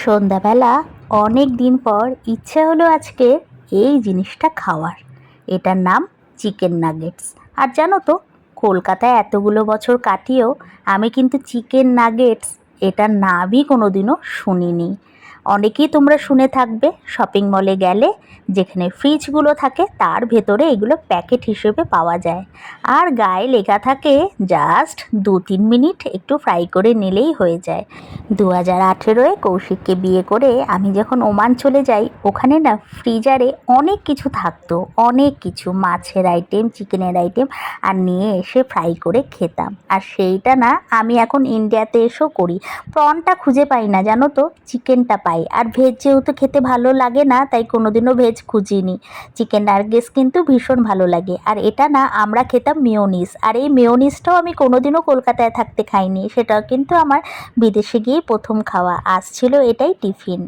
সন্ধ্যাবেলা অনেক দিন পর ইচ্ছে হলো আজকে এই জিনিসটা খাওয়ার। এটার নাম চিকেন নাগেটস। আর জানো তো, কলকাতায় এতগুলো বছর কাটিয়েও আমি কিন্তু চিকেন নাগেটস এটার নামই কোনোদিনও শুনিনি। অনেকেই তোমরা শুনে থাকবে শপিং মলে গেলে যেখানে ফ্রিজগুলো থাকে তার ভেতরে এগুলো প্যাকেট হিসেবে পাওয়া যায়, আর গায়ে লেখা থাকে জাস্ট 2-3 মিনিট একটু ফ্রাই করে নিলেই হয়ে যায়। 2018-এ কৌশিককে বিয়ে করে আমি যখন ওমান চলে যাই, ওখানে না ফ্রিজারে অনেক কিছু থাকতো, অনেক কিছু মাছের আইটেম, চিকেনের আইটেম, আর নিয়ে এসে ফ্রাই করে খেতাম। আর সেইটা না আমি এখন ইন্ডিয়াতে এসেও করি। প্রনটা খুঁজে পাই না, জানো তো, চিকেনটা পাই। আর ভেজ যেহেতু খেতে ভালো লাগে না, তাই কোনোদিনও ভেজ খুঁজিনি। চিকেন নাগেটস কিন্তু ভীষণ ভালো লাগে। আর এটা না আমরা খেতাম মেয়োনিজ, আর এই মেয়োনিজটাও আমি কোনোদিনও কলকাতায় থাকতে খাইনি, সেটাও কিন্তু আমার বিদেশে গিয়ে প্রথম খাওয়া। আজ ছিল এটাই টিফিন।